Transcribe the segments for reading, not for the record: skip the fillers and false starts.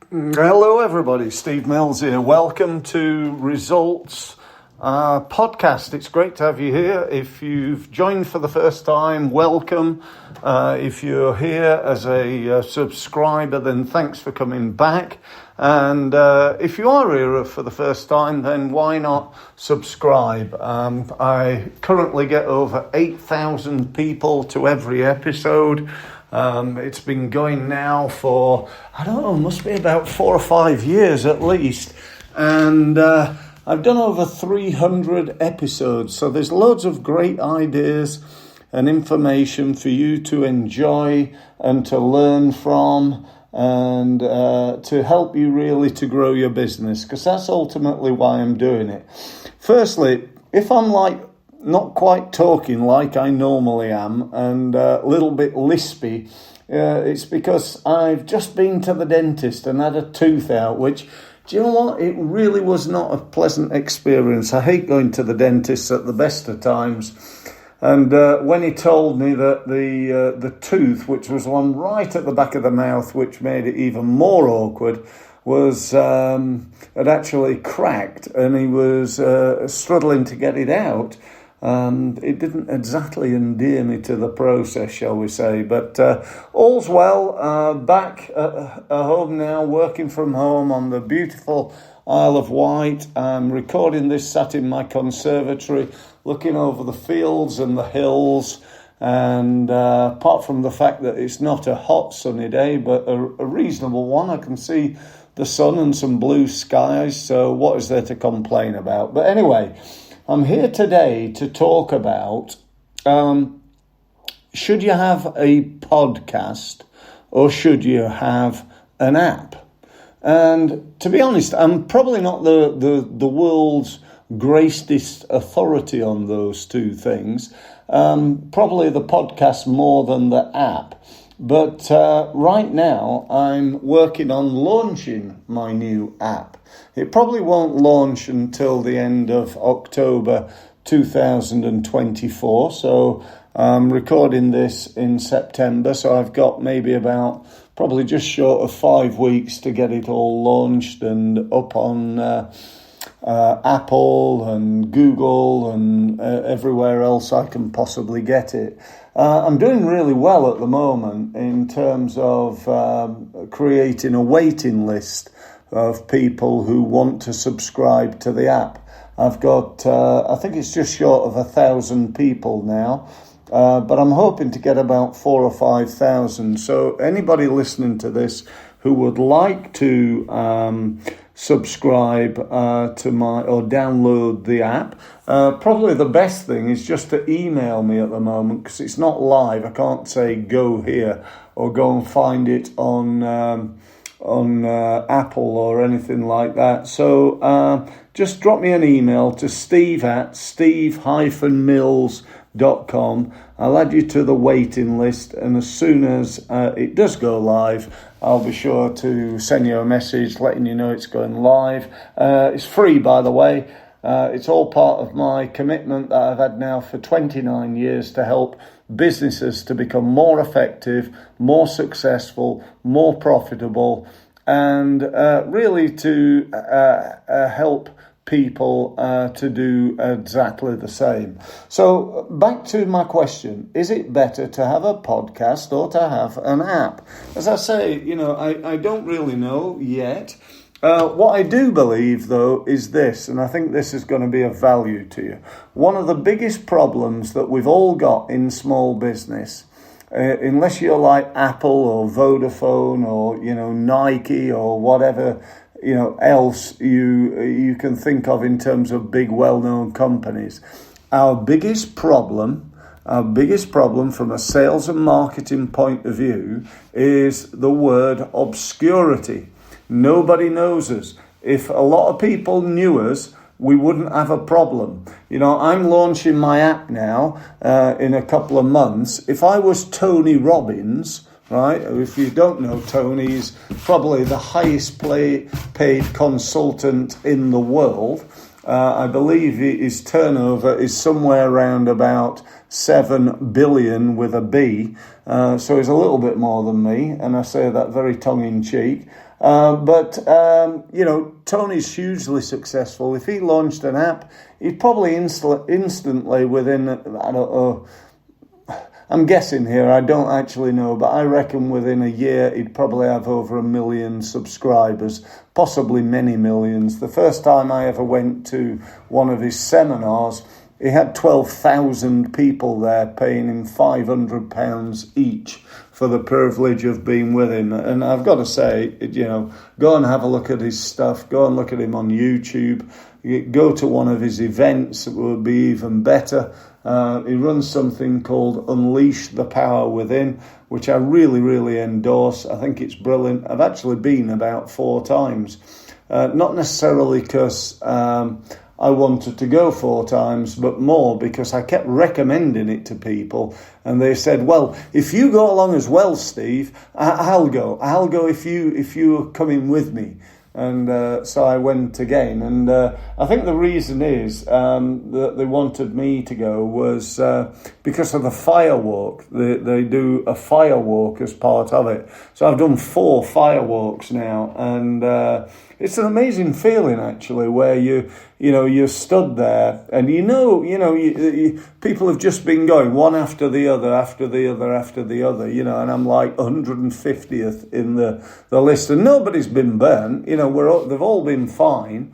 Hello, everybody. Steve Mills here. Welcome to Results Podcast. It's great to have you here. If you've joined for the first time, welcome. If you're here as a subscriber, then thanks for coming back. And if you are here for the first time, then why not subscribe? I currently get over 8,000 people to every episode. It's been going now for, I don't know, must be about 4 or 5 years at least. And I've done over 300 episodes. So there's loads of great ideas and information for you to enjoy and to learn from and to help you really to grow your business, because that's ultimately why I'm doing it. Firstly, if I'm not quite talking like I normally am and a little bit lispy, it's because I've just been to the dentist and had a tooth out, which, do you know what? It really was not a pleasant experience. I hate going to the dentist at the best of times. And when he told me that the tooth, which was one right at the back of the mouth, which made it even more awkward, was had actually cracked, and he was struggling to get it out. It didn't exactly endear me to the process, shall we say, but all's well. Back at home now, working from home on the beautiful Isle of Wight. I'm recording this sat in my conservatory, looking over the fields and the hills, and apart from the fact that it's not a hot sunny day, but a reasonable one, I can see the sun and some blue skies, so what is there to complain about? But anyway, I'm here today to talk about should you have a podcast or should you have an app? And to be honest, I'm probably not the world's greatest authority on those two things. Probably the podcast more than the app. But right now, I'm working on launching my new app. It probably won't launch until the end of October 2024. So I'm recording this in September. So I've got maybe about probably just short of 5 weeks to get it all launched and up on Apple and Google and everywhere else I can possibly get it. I'm doing really well at the moment in terms of creating a waiting list of people who want to subscribe to the app. I've got, I think it's just short of 1,000 people now, but I'm hoping to get about 4,000 or 5,000. So anybody listening to this who would like to subscribe to my or download the app, probably the best thing is just to email me at the moment, because it's not live. I can't say go here or go and find it on Apple or anything like that. So just drop me an email to steve@steve-mills.com. I'll add you to the waiting list, and as soon as it does go live, I'll be sure to send you a message letting you know it's going live. It's free, by the way. It's all part of my commitment that I've had now for 29 years to help businesses to become more effective, more successful, more profitable, and really to help people to do exactly the same. So back to my question, is it better to have a podcast or to have an app? As I say, I don't really know yet. What I do believe, though, is this, and I think this is going to be of value to you. One of the biggest problems that we've all got in small business, unless you're like Apple or Vodafone or, Nike or whatever, else you can think of in terms of big well-known companies. Our biggest problem from a sales and marketing point of view is the word obscurity. Nobody knows us. If a lot of people knew us, we wouldn't have a problem. I'm launching my app now in a couple of months. If I was Tony Robbins, right? If you don't know Tony, he's probably the highest paid consultant in the world. I believe his turnover is somewhere around about 7 billion with a B. So he's a little bit more than me, and I say that very tongue-in-cheek. Tony's hugely successful. If he launched an app, he'd probably instantly within, I don't know, I'm guessing here, I don't actually know, but I reckon within a year he'd probably have over 1 million subscribers, possibly many millions. The first time I ever went to one of his seminars, he had 12,000 people there paying him £500 each for the privilege of being with him. And I've got to say, go and have a look at his stuff. Go and look at him on YouTube. Go to one of his events. It would be even better. He runs something called Unleash the Power Within, which I really, really endorse. I think it's brilliant. I've actually been about 4 times. Not necessarily because I wanted to go 4 times, but more because I kept recommending it to people, and they said, "Well, if you go along as well, Steve, I'll go. I'll go if you're coming with me." And so I went again, and I think the reason is that they wanted me to go was because of the firewalk. They do a firewalk as part of it. So I've done 4 firewalks now, and it's an amazing feeling actually, where you're stood there, and people have just been going one after the other, and I'm like 150th in the list, and nobody's been burnt. They've all been fine.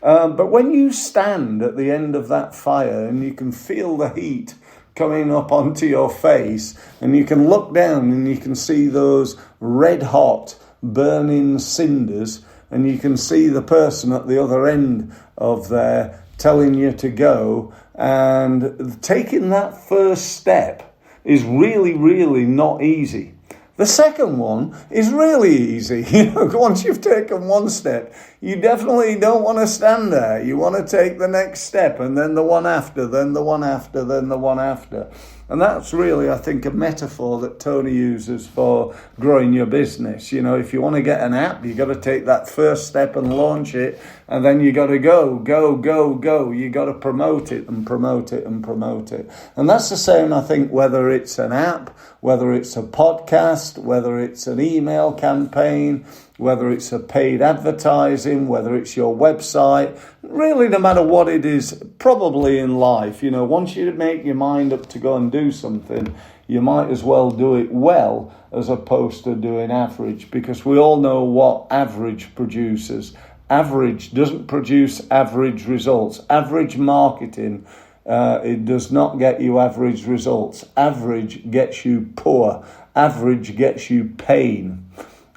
But when you stand at the end of that fire and you can feel the heat coming up onto your face, and you can look down and you can see those red hot burning cinders, and you can see the person at the other end of there telling you to go, and taking that first step is really, really not easy. The second one is really easy. Once you've taken one step, you definitely don't want to stand there. You want to take the next step, and then the one after, then the one after, then the one after. And that's really, I think, a metaphor that Tony uses for growing your business. If you want to get an app, you got to take that first step and launch it, and then you got to go. You got to promote it and promote it and promote it. And that's the same, I think, whether it's an app, whether it's a podcast, whether it's an email campaign, whether it's a paid advertising, whether it's your website, really no matter what it is, probably in life, once you make your mind up to go and do something, you might as well do it well as opposed to doing average, because we all know what average produces. Average doesn't produce average results. Average marketing, it does not get you average results. Average gets you poor. Average gets you pain.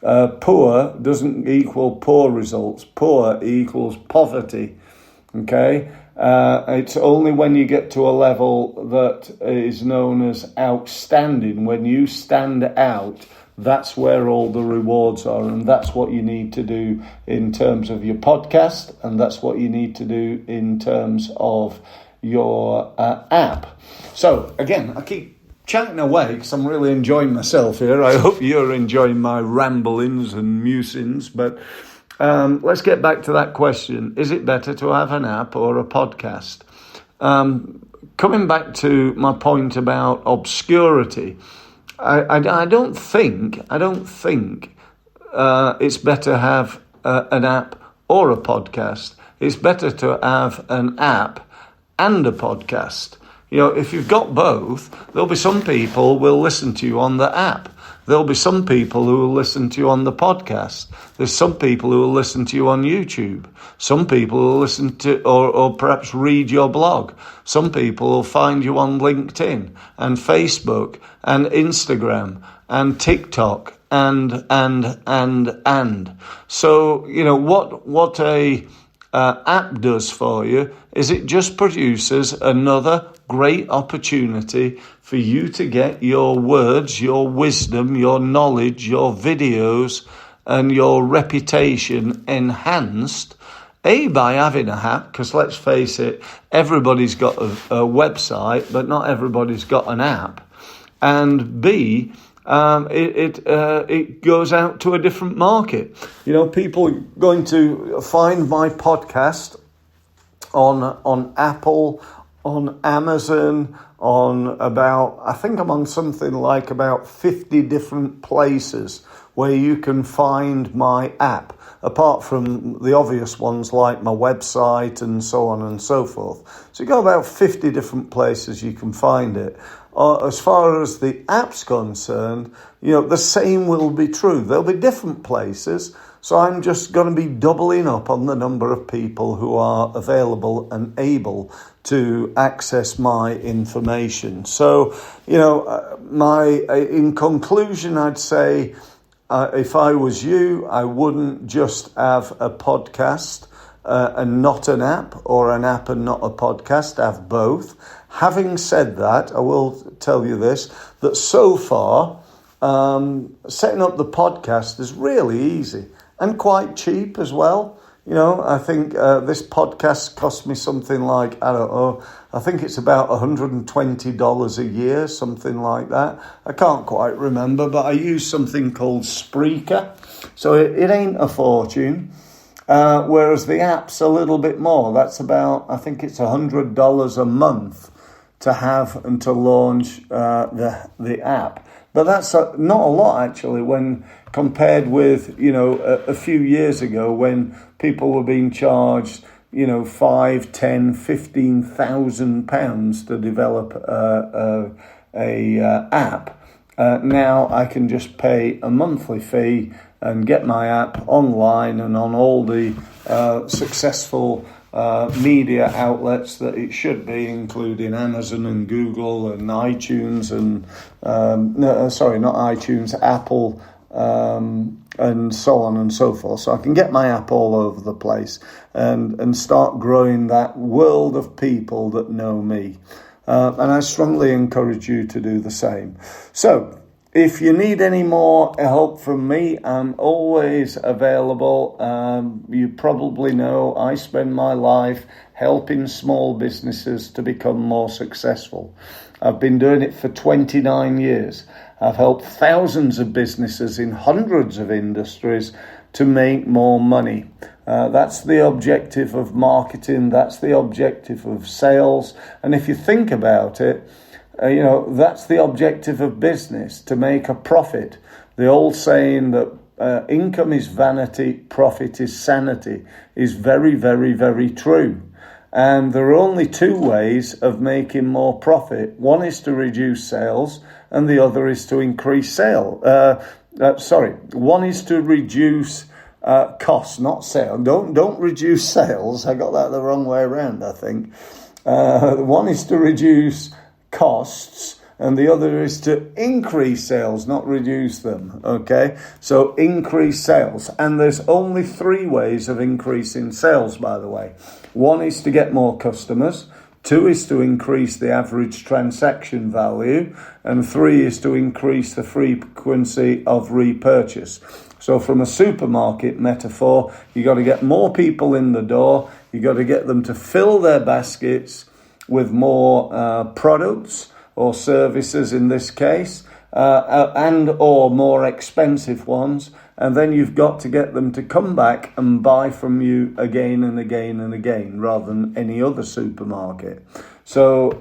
Poor doesn't equal poor results. Poor equals poverty. Okay? It's only when you get to a level that is known as outstanding, when you stand out, that's where all the rewards are, and that's what you need to do in terms of your podcast, and that's what you need to do in terms of your app. So, again, I keep chatting away because I'm really enjoying myself here. I hope you're enjoying my ramblings and musings, but let's get back to that question. Is it better to have an app or a podcast? Coming back to my point about obscurity, I don't think it's better to have an app or a podcast. It's better to have an app and a podcast. If you've got both, there'll be some people will listen to you on the app. There'll be some people who will listen to you on the podcast. There's some people who will listen to you on YouTube. Some people will listen to or perhaps read your blog. Some people will find you on LinkedIn and Facebook and Instagram and TikTok and. So, what a app does for you is it just produces another great opportunity for you to get your words, your wisdom, your knowledge, your videos, and your reputation enhanced, A, by having a app, because let's face it, everybody's got a website, but not everybody's got an app, and B, it goes out to a different market. People are going to find my podcast on Apple, on Amazon, I think I'm on something like about 50 different places where you can find my app, apart from the obvious ones like my website and so on and so forth. So you've got about 50 different places you can find it. As far as the app's concerned, the same will be true. There'll be different places. So I'm just going to be doubling up on the number of people who are available and able to access my information. So, in conclusion, I'd say, if I was you, I wouldn't just have a podcast and not an app, or an app and not a podcast. Have both. Having said that, I will tell you this, that so far, setting up the podcast is really easy and quite cheap as well. I think this podcast cost me something like, I think it's about $120 a year, something like that. I can't quite remember, but I use something called Spreaker. So it ain't a fortune. Whereas the app's a little bit more. That's about, I think it's $100 a month to have and to launch the app. But that's not a lot, actually, when compared with, a few years ago when people were being charged, £5,000, £10,000, £15,000 to develop a app. Now I can just pay a monthly fee and get my app online and on all the successful media outlets that it should be, including Amazon and Google and iTunes and Apple, and so on and so forth. So I can get my app all over the place and start growing that world of people that know me. And I strongly encourage you to do the same. So if you need any more help from me, I'm always available. You probably know I spend my life helping small businesses to become more successful. I've been doing it for 29 years. I've helped thousands of businesses in hundreds of industries to make more money. That's the objective of marketing. That's the objective of sales. And if you think about it, that's the objective of business, to make a profit. The old saying that income is vanity, profit is sanity, is very, very, very true. And there are only two ways of making more profit. One is to reduce sales, and the other is to increase sale. One is to reduce costs, not sale. Don't reduce sales. I got that the wrong way around, I think. One is to reduce costs, and the other is to increase sales, not reduce them. Okay, so increase sales. And there's only three ways of increasing sales, by the way. One is to get more customers. Two is to increase the average transaction value. And three is to increase the frequency of repurchase. So from a supermarket metaphor, you got to get more people in the door. You got to get them to fill their baskets with more products or services in this case, and or more expensive ones. And then you've got to get them to come back and buy from you again and again and again, rather than any other supermarket. So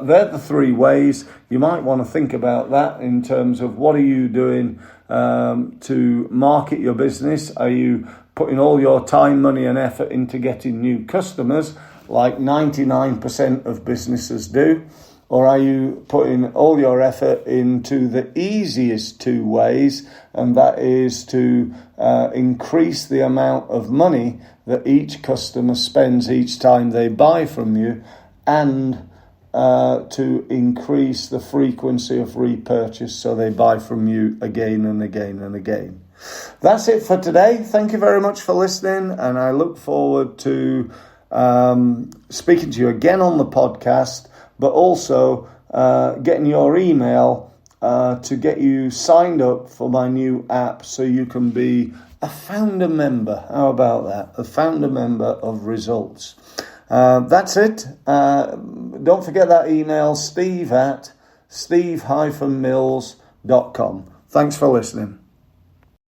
they're the three ways. You might want to think about that in terms of what are you doing to market your business? Are you putting all your time, money and effort into getting new customers, like 99% of businesses do? Or are you putting all your effort into the easiest two ways, and that is to increase the amount of money that each customer spends each time they buy from you, and to increase the frequency of repurchase so they buy from you again and again and again? That's it for today. Thank you very much for listening, and I look forward to speaking to you again on the podcast, but also getting your email to get you signed up for my new app so you can be a founder member. How about that? A founder member of Results. That's it. Don't forget that email, steve@steve-mills.com. Thanks for listening.